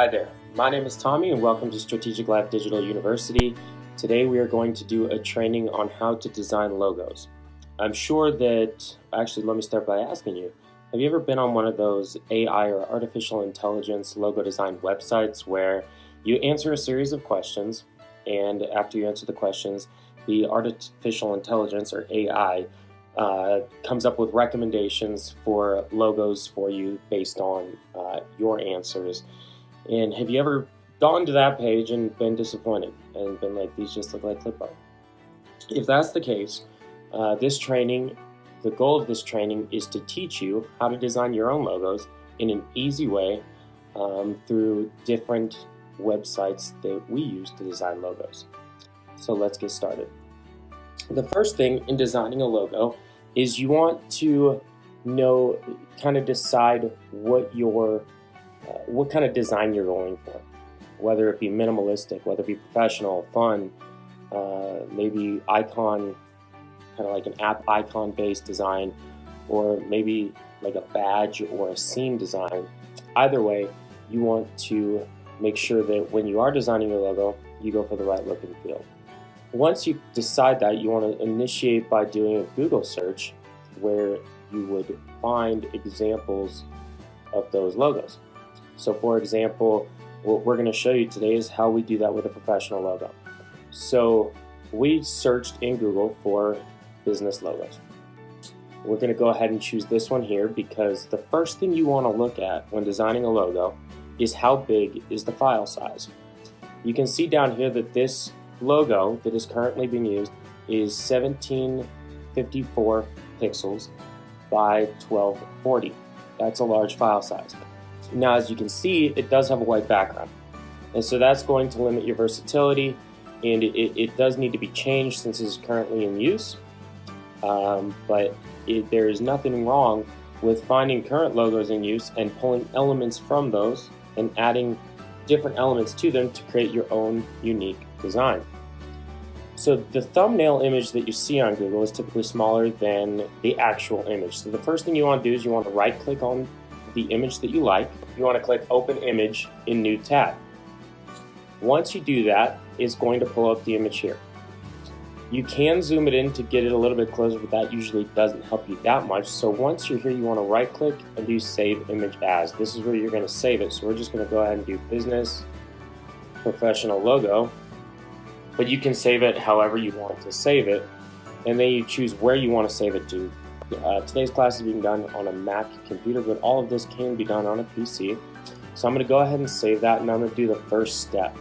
Hi there, my name is Tommy and welcome to Strategic Life Digital University. Today we are going to do a training on how to design logos. I'm sure that, actually let me start by asking you, have you ever been on one of those AI or artificial intelligence logo design websites where you answer a series of questions and after you answer the questions, the artificial intelligence or AI comes up with recommendations for logos for you based on your answers? And have you ever gone to that page and been disappointed and been like, these just look like clip art? If that's the case, the goal of this training is to teach you how to design your own logos in an easy way through different websites that we use to design logos. So let's get started. The first thing in designing a logo is you want to decide what kind of design you're going for, whether it be minimalistic, whether it be professional, fun, maybe icon, kind of like an app icon based design, or maybe like a badge or a scene design. Either way, you want to make sure that when you are designing your logo, you go for the right look and feel. Once you decide that, you want to initiate by doing a Google search where you would find examples of those logos. So for example, what we're going to show you today is how we do that with a professional logo. So we searched in Google for business logos. We're going to go ahead and choose this one here because the first thing you want to look at when designing a logo is how big is the file size. You can see down here that this logo that is currently being used is 1754 pixels by 1240. That's a large file size. Now, as you can see, it does have a white background, and so that's going to limit your versatility, and it does need to be changed since it's currently in use. But there is nothing wrong with finding current logos in use and pulling elements from those and adding different elements to them to create your own unique design. So the thumbnail image that you see on Google is typically smaller than the actual image. So the first thing you want to do is you want to right click on the image that you like. You want to click Open Image in New Tab. Once you do that, it's going to pull up the image here. You can zoom it in to get it a little bit closer, but that usually doesn't help you that much. So once you're here, you want to right click and do Save Image As. This is where you're going to save it. So we're just going to go ahead and do Business Professional Logo. But you can save it however you want to save it, and then you choose where you want to save it to. Today's class is being done on a Mac computer, but all of this can be done on a PC. So I'm going to go ahead and save that, and I'm going to do the first step.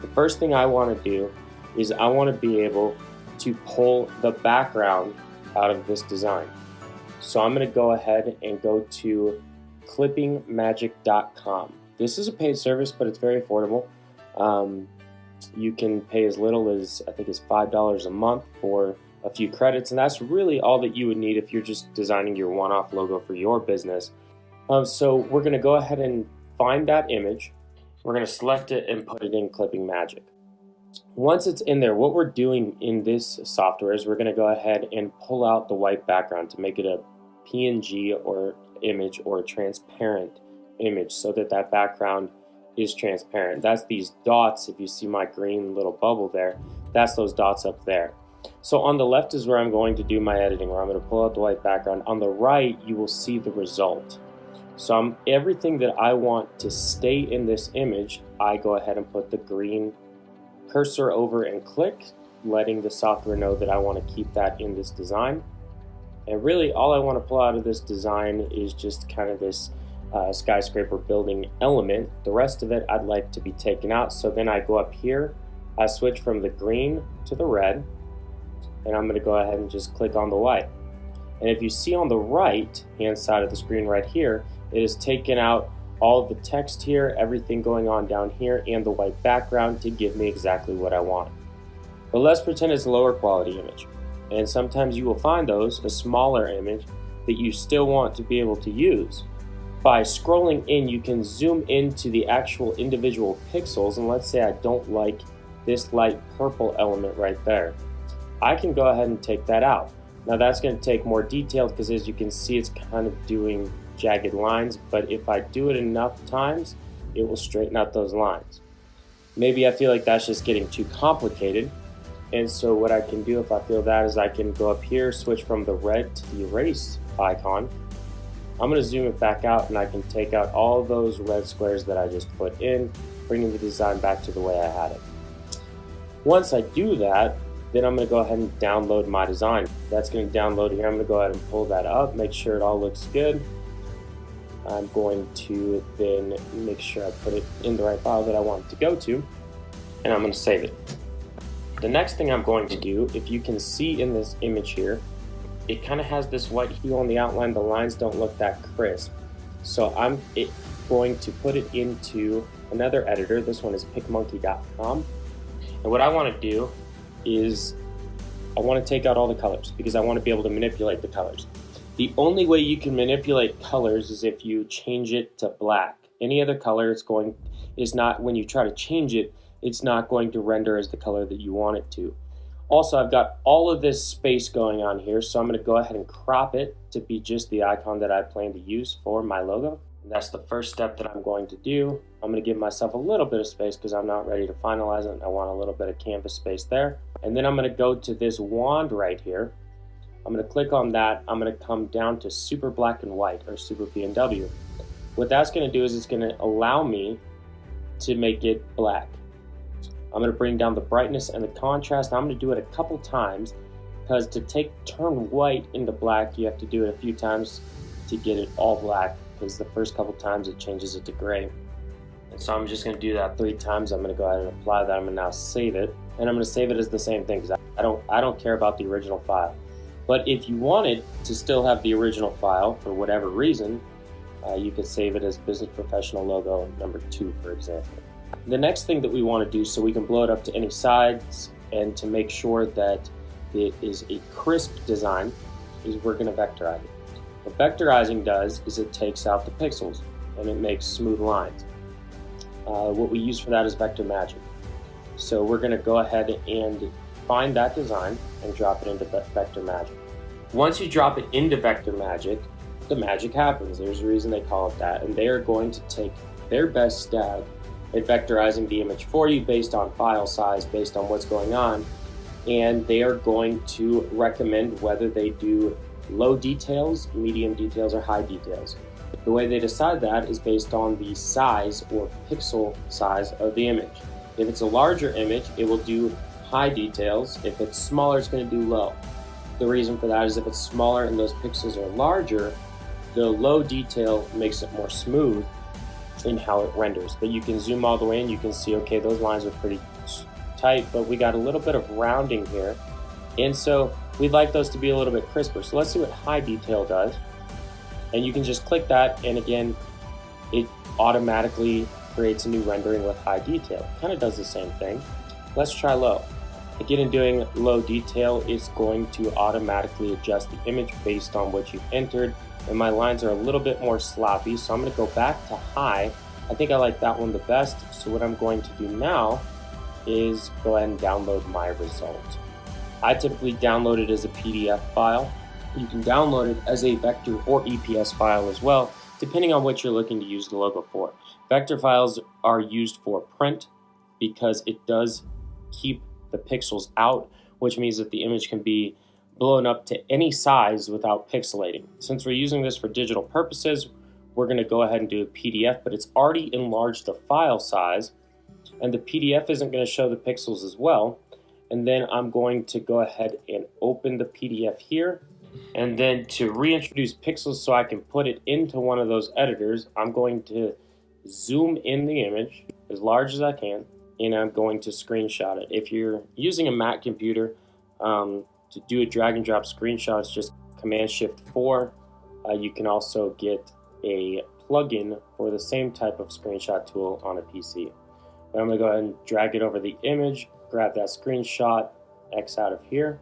The first thing I want to do is I want to be able to pull the background out of this design. So I'm going to go ahead and go to clippingmagic.com. This is a paid service, but it's very affordable. You can pay as little as, I think it's $5 a month for a few credits, and that's really all that you would need if you're just designing your one-off logo for your business. So we're going to go ahead and find that image. We're going to select it and put it in Clipping Magic. Once it's in there, what we're doing in this software is we're going to go ahead and pull out the white background to make it a PNG or image or a transparent image so that that background is transparent. That's these dots. If you see my green little bubble there, that's those dots up there. So on the left is where I'm going to do my editing, where I'm going to pull out the white background. On the right, you will see the result. So everything that I want to stay in this image, I go ahead and put the green cursor over and click, letting the software know that I want to keep that in this design. And really all I want to pull out of this design is just kind of this skyscraper building element. The rest of it I'd like to be taken out. So then I go up here, I switch from the green to the red, and I'm going to go ahead and just click on the white. And if you see on the right hand side of the screen right here, it has taken out all of the text here, everything going on down here, and the white background to give me exactly what I want. But let's pretend it's a lower quality image. And sometimes you will find those, a smaller image, that you still want to be able to use. By scrolling in, you can zoom into the actual individual pixels, and let's say I don't like this light purple element right there. I can go ahead and take that out. Now that's going to take more detail because as you can see it's kind of doing jagged lines, but if I do it enough times, it will straighten out those lines. Maybe I feel like that's just getting too complicated, and so what I can do if I feel that is I can go up here, switch from the red to the erase icon. I'm going to zoom it back out, and I can take out all those red squares that I just put in, bringing the design back to the way I had it. Once I do that, then I'm going to go ahead and download my design. That's going to download here. I'm going to go ahead and pull that up, make sure it all looks good. I'm going to then make sure I put it in the right file that I want it to go to, and I'm going to save it. The next thing I'm going to do, if you can see in this image here, it kind of has this white hue on the outline. The lines don't look that crisp. So I'm going to put it into another editor. This one is PicMonkey.com. And what I want to do is I want to take out all the colors because I want to be able to manipulate the colors. The only way you can manipulate colors is if you change it to black. Any other color is not, when you try to change it, it's not going to render as the color that you want it to. Also, I've got all of this space going on here, so I'm going to go ahead and crop it to be just the icon that I plan to use for my logo. And that's the first step that I'm going to do. I'm going to give myself a little bit of space because I'm not ready to finalize it. I want a little bit of canvas space there. And then I'm going to go to this wand right here. I'm going to click on that. I'm going to come down to Super Black and White, or Super B&W. What that's going to do is it's going to allow me to make it black. I'm going to bring down the brightness and the contrast. I'm going to do it a couple times because to turn white into black, you have to do it a few times to get it all black, because the first couple times it changes it to gray. And so I'm just going to do that 3 times. I'm going to go ahead and apply that. I'm going to now save it, and I'm going to save it as the same thing because I don't care about the original file. But if you wanted to still have the original file for whatever reason, you could save it as Business Professional Logo number 2, for example. The next thing that we want to do, so we can blow it up to any sides and to make sure that it is a crisp design, is we're going to vectorize it. What vectorizing does is it takes out the pixels and it makes smooth lines. What we use for that is Vector Magic. So we're going to go ahead and find that design and drop it into Vector Magic. Once you drop it into Vector Magic, the magic happens. There's a reason they call it that, and they are going to take their best stab at vectorizing the image for you based on file size, based on what's going on, and they are going to recommend whether they do low details, medium details, or high details. The way they decide that is based on the size or pixel size of the image. If it's a larger image, it will do high details. If it's smaller, it's going to do low. The reason for that is if it's smaller and those pixels are larger, the low detail makes it more smooth in how it renders. But you can zoom all the way in, you can see, okay, those lines are pretty tight, but we got a little bit of rounding here. And so we'd like those to be a little bit crisper. So let's see what high detail does. And you can just click that, and again, it automatically creates a new rendering with high detail. Kind of does the same thing. Let's try low. Again, in doing low detail, it's going to automatically adjust the image based on what you've entered. And my lines are a little bit more sloppy, so I'm going to go back to high. I think I like that one the best. So what I'm going to do now is go ahead and download my result. I typically download it as a PDF file. You can download it as a vector or EPS file as well, depending on what you're looking to use the logo for. Vector files are used for print because it does keep the pixels out, which means that the image can be blown up to any size without pixelating. Since we're using this for digital purposes, we're going to go ahead and do a PDF, but it's already enlarged the file size, and the PDF isn't going to show the pixels as well. And then I'm going to go ahead and open the PDF here, and then to reintroduce pixels so I can put it into one of those editors, I'm going to zoom in the image as large as I can, and I'm going to screenshot it. If you're using a Mac computer, to do a drag and drop screenshot, it's just Command-Shift-4. You can also get a plugin for the same type of screenshot tool on a PC. But I'm going to go ahead and drag it over the image, grab that screenshot, X out of here,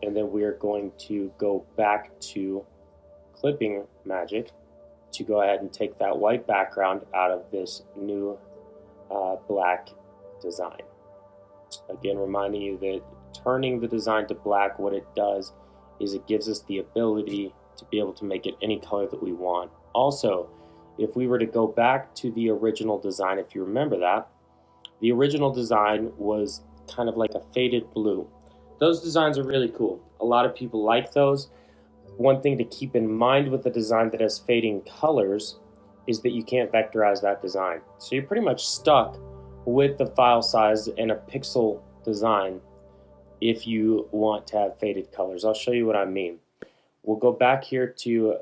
and then we're going to go back to Clipping Magic to go ahead and take that white background out of this new black design. Again, reminding you that turning the design to black, what it does is it gives us the ability to be able to make it any color that we want. Also, if we were to go back to the original design, if you remember that, the original design was kind of like a faded blue. Those designs are really cool. A lot of people like those. One thing to keep in mind with a design that has fading colors is that you can't vectorize that design. So you're pretty much stuck with the file size and a pixel design if you want to have faded colors. I'll show you what I mean. We'll go back here to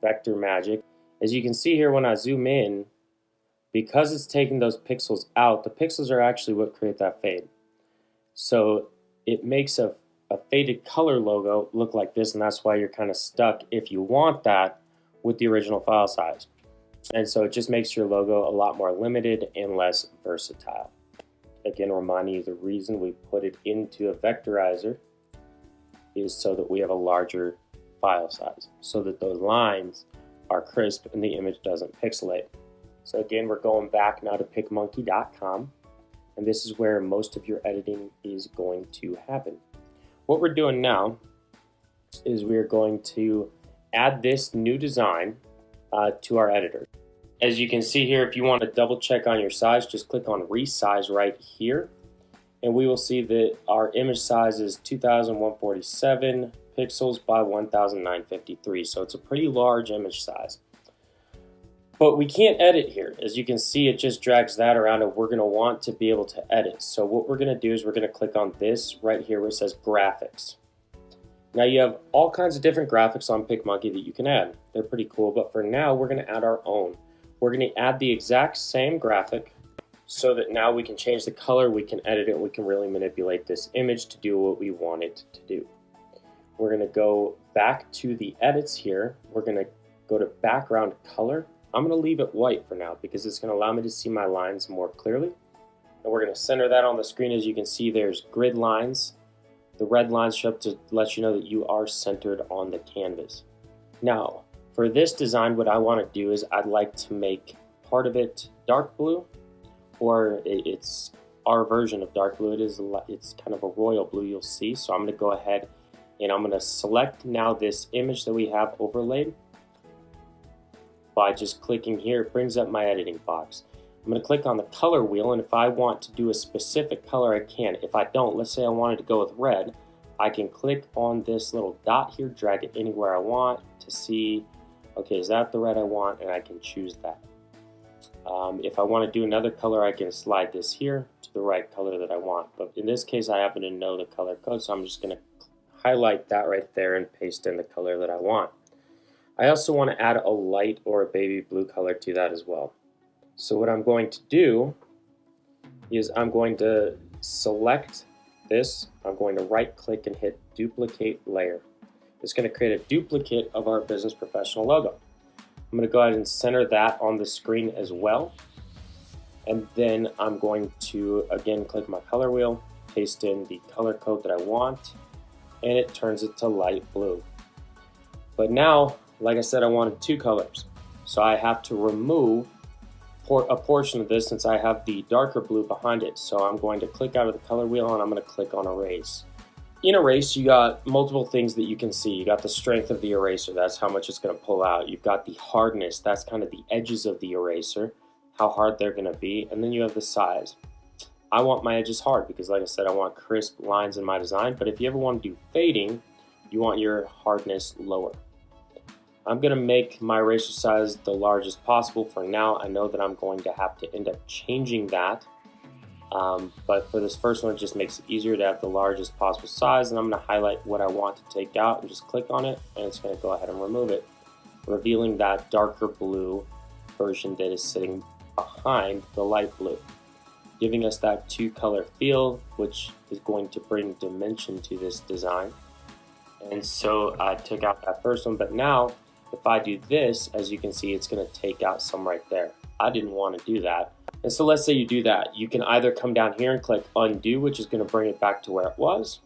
Vector Magic. As you can see here, when I zoom in, because it's taking those pixels out, the pixels are actually what create that fade. So it makes a faded color logo look like this, and that's why you're kind of stuck if you want that with the original file size. And so it just makes your logo a lot more limited and less versatile. Again, reminding you the reason we put it into a vectorizer is so that we have a larger file size, so that those lines are crisp and the image doesn't pixelate. So again, we're going back now to PicMonkey.com, and this is where most of your editing is going to happen. What we're doing now is we're going to add this new design to our editor. As you can see here, if you want to double check on your size, just click on resize right here, and we will see that our image size is 2147 pixels by 1953, so it's a pretty large image size. But we can't edit here. As you can see, it just drags that around, and we're going to want to be able to edit. So what we're going to do is we're going to click on this right here where it says graphics. Now you have all kinds of different graphics on PicMonkey that you can add. They're pretty cool, but for now we're going to add our own. We're going to add the exact same graphic so that now we can change the color, we can edit it, we can really manipulate this image to do what we want it to do. We're going to go back to the edits here. We're going to go to background color. I'm going to leave it white for now because it's going to allow me to see my lines more clearly. And we're going to center that on the screen. As you can see, there's grid lines. The red lines show up to let you know that you are centered on the canvas. Now, for this design, what I want to do is I'd like to make part of it dark blue, or it's our version of dark blue. It's kind of a royal blue, you'll see. So I'm going to go ahead and I'm going to select now this image that we have overlaid. By just clicking here, it brings up my editing box. I'm going to click on the color wheel, and if I want to do a specific color, I can. If I don't, let's say I wanted to go with red, I can click on this little dot here, drag it anywhere I want to see, okay, is that the red I want, and I can choose that. If I want to do another color, I can slide this here to the right color that I want. But in this case, I happen to know the color code, so I'm just going to highlight that right there and paste in the color that I want. I also want to add a light or a baby blue color to that as well. So what I'm going to do is I'm going to select this. I'm going to right click and hit duplicate layer. It's going to create a duplicate of our business professional logo. I'm going to go ahead and center that on the screen as well. And then I'm going to again click my color wheel, paste in the color code that I want, and it turns it to light blue. But now, like I said, I wanted two colors. So I have to remove a portion of this since I have the darker blue behind it. So I'm going to click out of the color wheel and I'm going to click on erase. In erase, you got multiple things that you can see. You got the strength of the eraser, that's how much it's going to pull out. You've got the hardness, that's kind of the edges of the eraser, how hard they're going to be. And then you have the size. I want my edges hard because, like I said, I want crisp lines in my design. But if you ever want to do fading, you want your hardness lower. I'm going to make my eraser size the largest possible for now. I know that I'm going to have to end up changing that. But for this first one, it just makes it easier to have the largest possible size. And I'm going to highlight what I want to take out and just click on it. And it's going to go ahead and remove it, revealing that darker blue version that is sitting behind the light blue, giving us that two-color feel, which is going to bring dimension to this design. And so I took out that first one, but now if I do this, as you can see, it's going to take out some right there. I didn't want to do that. And so let's say you do that. You can either come down here and click undo, which is going to bring it back to where it was,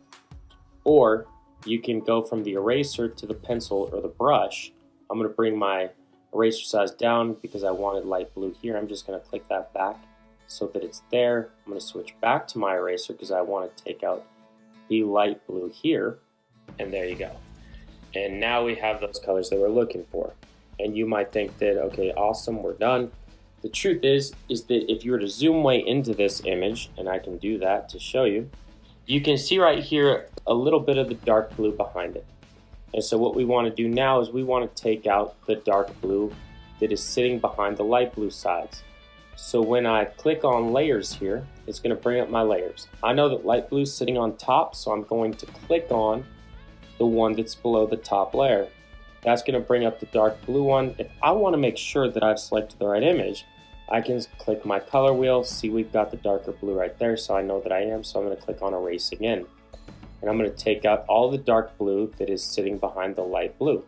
or you can go from the eraser to the pencil or the brush. I'm going to bring my eraser size down because I wanted light blue here. I'm just going to click that back so that it's there. I'm going to switch back to my eraser because I want to take out the light blue here. And there you go. And now we have those colors that we're looking for. And you might think that, okay, awesome, we're done. The truth is that if you were to zoom way into this image, and I can do that to show you, you can see right here a little bit of the dark blue behind it. And so what we want to do now is we want to take out the dark blue that is sitting behind the light blue sides. So when I click on layers here, it's going to bring up my layers. I know that light blue is sitting on top, so I'm going to click on the one that's below the top layer. That's going to bring up the dark blue one. If I want to make sure that I've selected the right image, I can click my color wheel. See, we've got the darker blue right there, so I know that I am. So I'm going to click on erase again. And I'm going to take out all the dark blue that is sitting behind the light blue.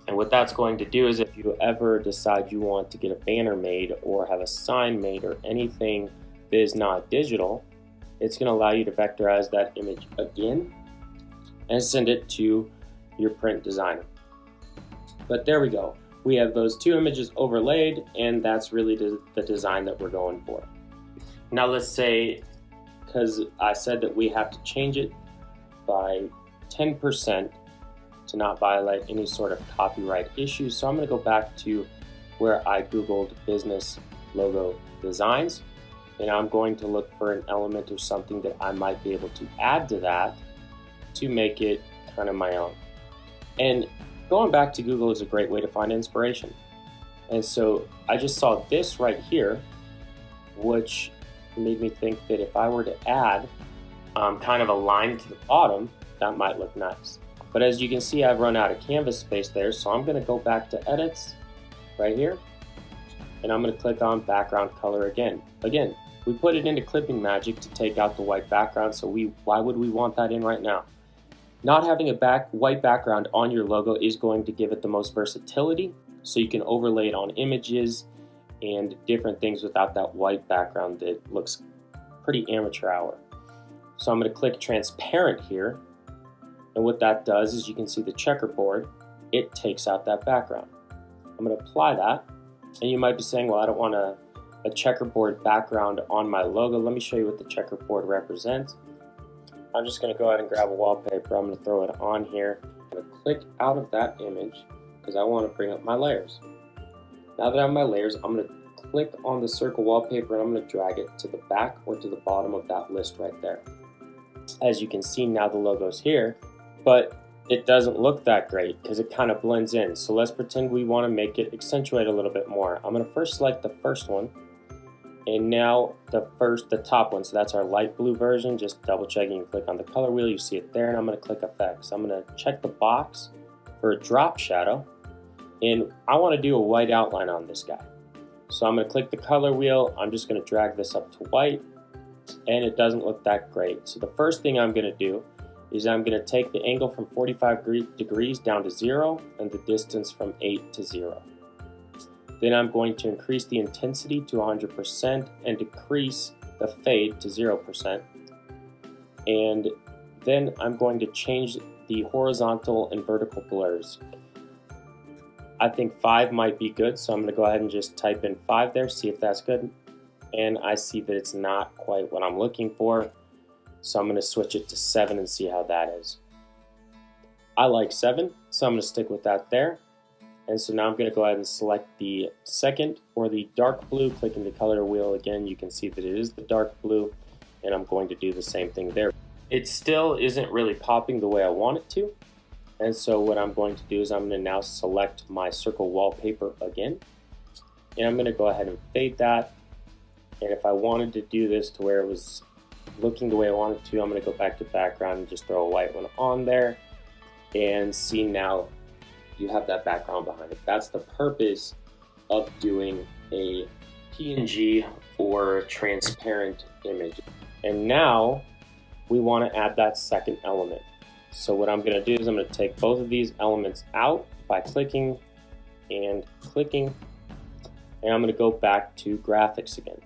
And what that's going to do is if you ever decide you want to get a banner made or have a sign made or anything that is not digital, it's going to allow you to vectorize that image again and send it to your print designer. But there we go. We have those two images overlaid, and that's really the design that we're going for. Now let's say, because I said that we have to change it by 10% to not violate any sort of copyright issues. So I'm going to go back to where I Googled business logo designs, and I'm going to look for an element or something that I might be able to add to that to make it kind of my own. And going back to Google is a great way to find inspiration. And so I just saw this right here, which made me think that if I were to add kind of a line to the bottom, that might look nice. But as you can see, I've run out of canvas space there, so I'm going to go back to edits right here, and I'm going to click on background color again. Again, we put it into Clipping Magic to take out the white background, so why would we want that in right now? Not having a white background on your logo is going to give it the most versatility, so you can overlay it on images and different things without that white background that looks pretty amateur hour. So I'm going to click transparent here, and what that does is you can see the checkerboard, it takes out that background. I'm going to apply that, and you might be saying, well, I don't want a checkerboard background on my logo. Let me show you what the checkerboard represents. I'm just going to go ahead and grab a wallpaper. I'm going to throw it on here. I'm going to click out of that image because I want to bring up my layers. Now that I have my layers, I'm going to click on the circle wallpaper and I'm going to drag it to the back or to the bottom of that list right there. As you can see, now the logo's here, but it doesn't look that great because it kind of blends in. So let's pretend we want to make it accentuate a little bit more. I'm going to first select the first one, and now the top one. So that's our light blue version. Just double checking and click on the color wheel. You see it there, and I'm going to click effects. I'm going to check the box for a drop shadow, and I want to do a white outline on this guy. So I'm going to click the color wheel. I'm just going to drag this up to white, and it doesn't look that great. So the first thing I'm going to do is I'm going to take the angle from 45 degrees down to 0 and the distance from 8 to 0. Then I'm going to increase the intensity to 100% and decrease the fade to 0%. And then I'm going to change the horizontal and vertical blurs. I think 5 might be good, so I'm going to go ahead and just type in 5 there, see if that's good. And I see that it's not quite what I'm looking for. So I'm going to switch it to 7 and see how that is. I like 7, so I'm going to stick with that there. And so now I'm going to go ahead and select the second or the dark blue, clicking the color wheel again. You can see that it is the dark blue, and I'm going to do the same thing there. It still isn't really popping the way I want it to. And so what I'm going to do is I'm going to now select my circle wallpaper again. And I'm going to go ahead and fade that. And if I wanted to do this to where it was looking the way I want it to, I'm going to go back to background and just throw a white one on there, and see now you have that background behind it. That's the purpose of doing a PNG or transparent image. And now we want to add that second element. So what I'm going to do is I'm going to take both of these elements out by clicking and clicking, and I'm going to go back to graphics again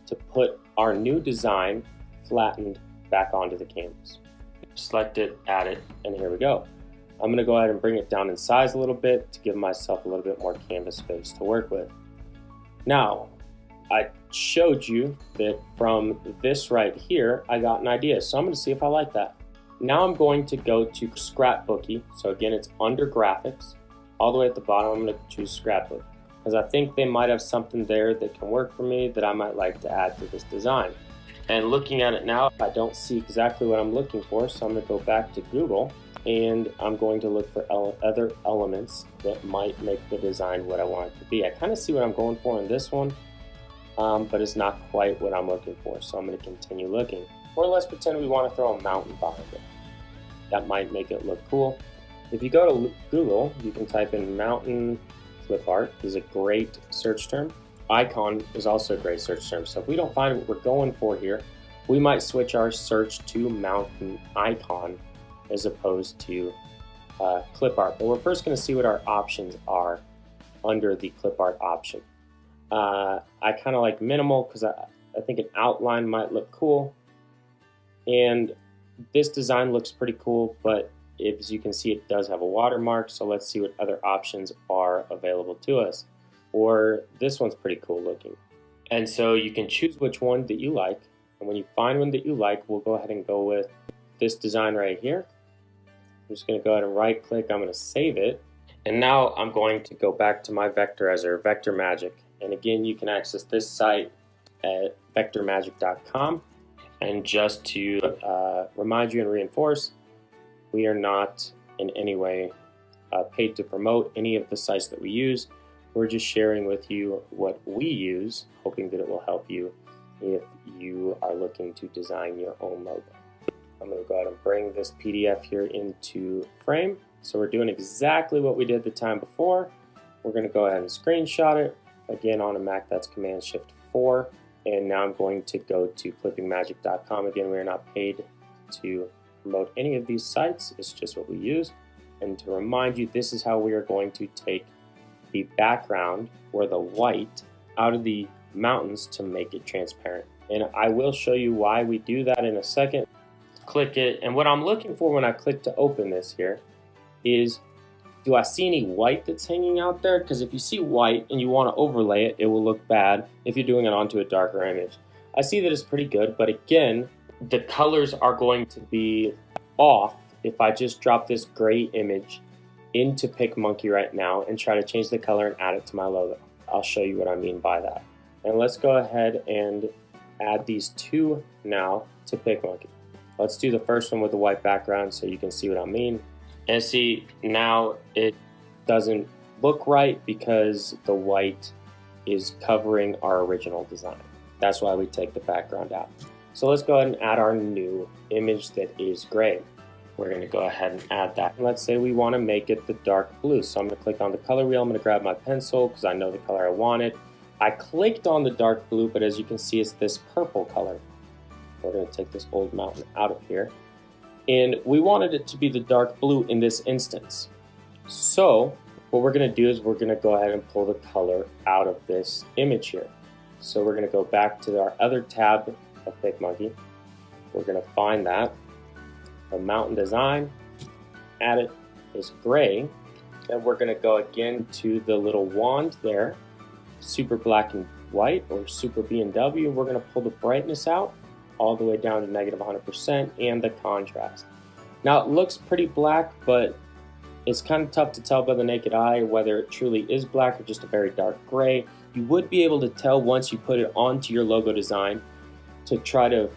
to put our new design flattened back onto the canvas. Select it, add it, and here we go. I'm going to go ahead and bring it down in size a little bit to give myself a little bit more canvas space to work with. Now, I showed you that from this right here, I got an idea. So I'm going to see if I like that. Now I'm going to go to Scrapbooky. So again, it's under graphics. all the way at the bottom, I'm going to choose scrapbook because I think they might have something there that can work for me that I might like to add to this design. And looking at it now, I don't see exactly what I'm looking for, so I'm going to go back to Google and I'm going to look for other elements that might make the design what I want it to be. I kind of see what I'm going for in this one, but it's not quite what I'm looking for, so I'm going to continue looking. Or let's pretend we want to throw a mountain behind it. That might make it look cool. If you go to Google, you can type in mountain clip art. This is a great search term. Icon is also a great search term. So if we don't find what we're going for here, we might switch our search to mountain icon as opposed to clip art. But we're first going to see what our options are under the clip art option. I kind of like minimal because I think an outline might look cool. And this design looks pretty cool, but as you can see, it does have a watermark, so let's see what other options are available to us. Or this one's pretty cool looking. And so you can choose which one that you like, and when you find one that you like, we'll go ahead and go with this design right here. I'm just going to go ahead and right click, I'm going to save it, and now I'm going to go back to my vectorizer, Vector Magic. And again, you can access this site at vectormagic.com. And just to remind you and reinforce, we are not in any way paid to promote any of the sites that we use. We're just sharing with you what we use, hoping that it will help you if you are looking to design your own logo. I'm going to go ahead and bring this PDF here into frame. So we're doing exactly what we did the time before. We're going to go ahead and screenshot it. Again, on a Mac, that's Command-Shift-4. And now I'm going to go to clippingmagic.com. Again, we are not paid to promote any of these sites. It's just what we use. And to remind you, this is how we are going to take the background or the white out of the mountains to make it transparent. And I will show you why we do that in a second. Click it, and what I'm looking for when I click to open this here is, do I see any white that's hanging out there? Because if you see white and you want to overlay it, it will look bad if you're doing it onto a darker image. I see that it's pretty good, but again, the colors are going to be off if I just drop this gray image into PicMonkey right now and try to change the color and add it to my logo. I'll show you what I mean by that. And let's go ahead and add these two now to PicMonkey. Let's do the first one with the white background so you can see what I mean. And see, now it doesn't look right because the white is covering our original design. That's why we take the background out. So let's go ahead and add our new image that is gray. We're going to go ahead and add that. And let's say we want to make it the dark blue. So I'm going to click on the color wheel. I'm going to grab my pencil because I know the color I wanted. I clicked on the dark blue, but as you can see, it's this purple color. We're going to take this old mountain out of here. And we wanted it to be the dark blue in this instance. So what we're going to do is we're going to go ahead and pull the color out of this image here. So we're going to go back to our other tab of PicMonkey. We're going to find that. The mountain design, add it is gray. And we're going to go again to the little wand there, super black and white or super B&W. We're going to pull the brightness out all the way down to -100% and the contrast. Now it looks pretty black, but it's kind of tough to tell by the naked eye whether it truly is black or just a very dark gray. You would be able to tell once you put it onto your logo design to try to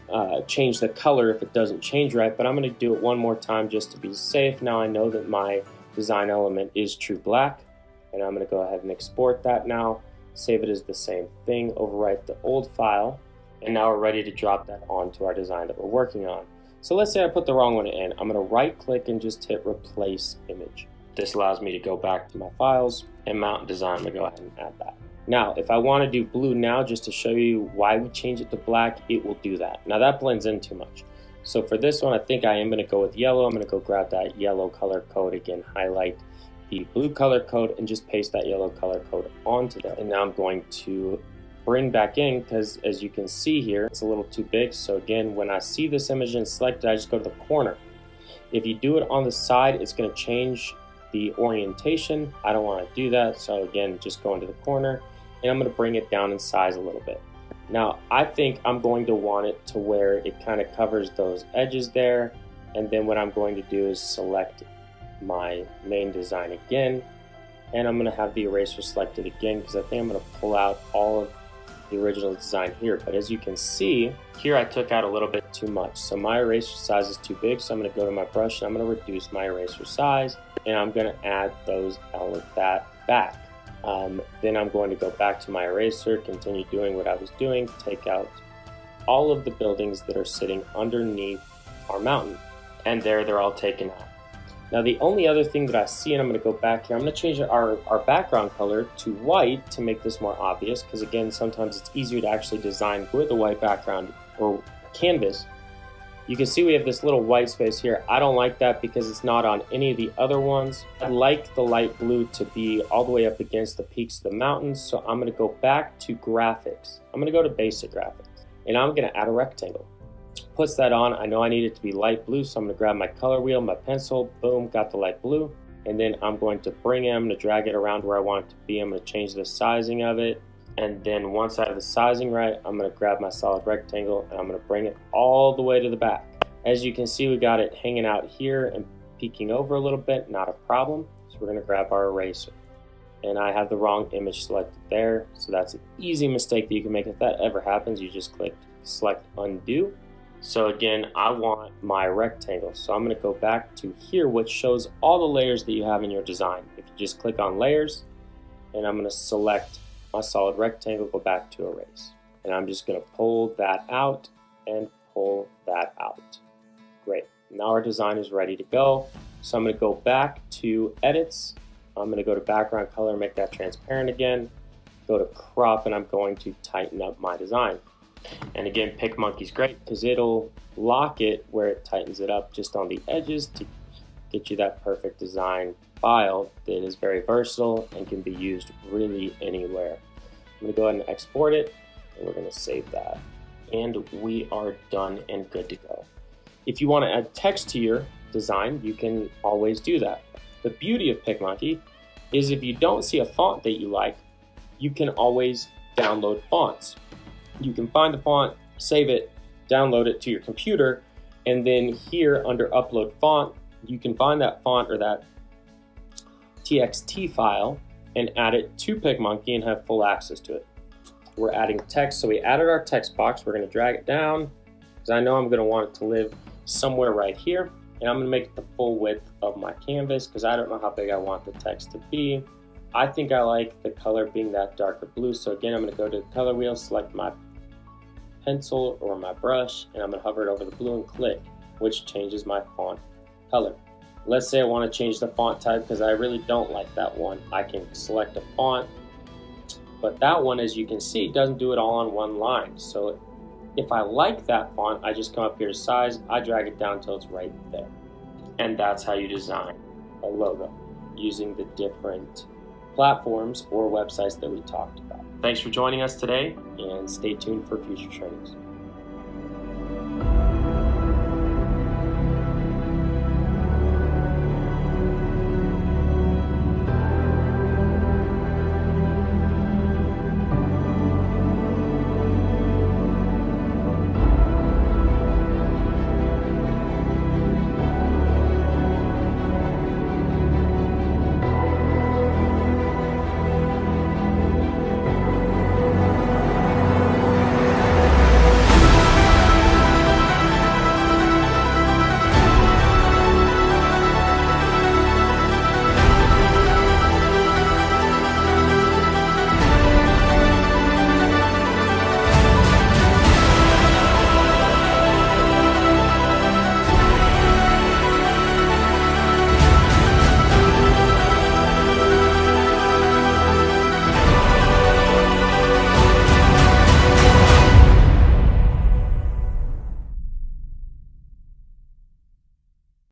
change the color if it doesn't change right, but I'm going to do it one more time just to be safe. Now I know that my design element is true black, and I'm going to go ahead and export that now, save it as the same thing, overwrite the old file, and now we're ready to drop that onto our design that we're working on. So let's say I put the wrong one in. I'm going to right click and just hit replace image. This allows me to go back to my files and mountain design. I'm going to go ahead and add that. Now if I want to do blue now just to show you why we change it to black, it will do that. Now that blends in too much. So for this one I think I am going to go with yellow. I'm going to go grab that yellow color code again, highlight the blue color code and just paste that yellow color code onto there. And now I'm going to bring back in, because as you can see here, it's a little too big. So again, when I see this image and select it, I just go to the corner. If you do it on the side, it's going to change the orientation. I don't want to do that. So again, just go into the corner and I'm going to bring it down in size a little bit. Now, I think I'm going to want it to where it kind of covers those edges there. And then what I'm going to do is select my main design again, and I'm going to have the eraser selected again because I think I'm going to pull out all of the original design here. But as you can see, here I took out a little bit too much. So my eraser size is too big, so I'm going to go to my brush and I'm going to reduce my eraser size, and I'm going to add that back. Then I'm going to go back to my eraser, continue doing what I was doing, take out all of the buildings that are sitting underneath our mountain. And there they're all taken out. Now the only other thing that I see, and I'm going to go back here, I'm going to change our background color to white to make this more obvious, because again, sometimes it's easier to actually design with a white background or canvas. You can see we have this little white space here. I don't like that because it's not on any of the other ones. I like the light blue to be all the way up against the peaks of the mountains, so I'm going to go back to graphics. I'm going to go to basic graphics, and I'm going to add a rectangle. Puts that on. I know I need it to be light blue, so I'm going to grab my color wheel, my pencil, boom, got the light blue, and then I'm going to bring it, I'm going to drag it around where I want it to be. I'm going to change the sizing of it, and then once I have the sizing right, I'm going to grab my solid rectangle and I'm going to bring it all the way to the back. As you can see, we got it hanging out here and peeking over a little bit, not a problem. So we're going to grab our eraser, and I have the wrong image selected there, so that's an easy mistake that you can make. If that ever happens, you just select undo. So again, I want my rectangle. So I'm going to go back to here, which shows all the layers that you have in your design. If you just click on layers, and I'm going to select my solid rectangle, go back to erase. And I'm just going to pull that out and pull that out. Great. Now our design is ready to go. So I'm going to go back to edits. I'm going to go to background color, make that transparent again. Go to crop, and I'm going to tighten up my design. And again, PicMonkey's great because it'll lock it where it tightens it up just on the edges to get you that perfect design file that is very versatile and can be used really anywhere. I'm going to go ahead and export it, and we're going to save that. And we are done and good to go. If you want to add text to your design, you can always do that. The beauty of PicMonkey is if you don't see a font that you like, you can always download fonts. You can find the font, save it, download it to your computer, and then here under upload font, you can find that font or that TXT file and add it to PicMonkey and have full access to it. We're adding text, so we added our text box. We're going to drag it down because I know I'm going to want it to live somewhere right here, and I'm going to make it the full width of my canvas because I don't know how big I want the text to be. I think I like the color being that darker blue, so again, I'm going to go to the color wheel, select my pencil or my brush, and I'm going to hover it over the blue and click, which changes my font color. Let's say I want to change the font type because I really don't like that one. I can select a font, but that one, as you can see, doesn't do it all on one line. So if I like that font, I just come up here to size, I drag it down until it's right there. And that's how you design a logo using the different platforms or websites that we talked about. Thanks for joining us today, and stay tuned for future trainings.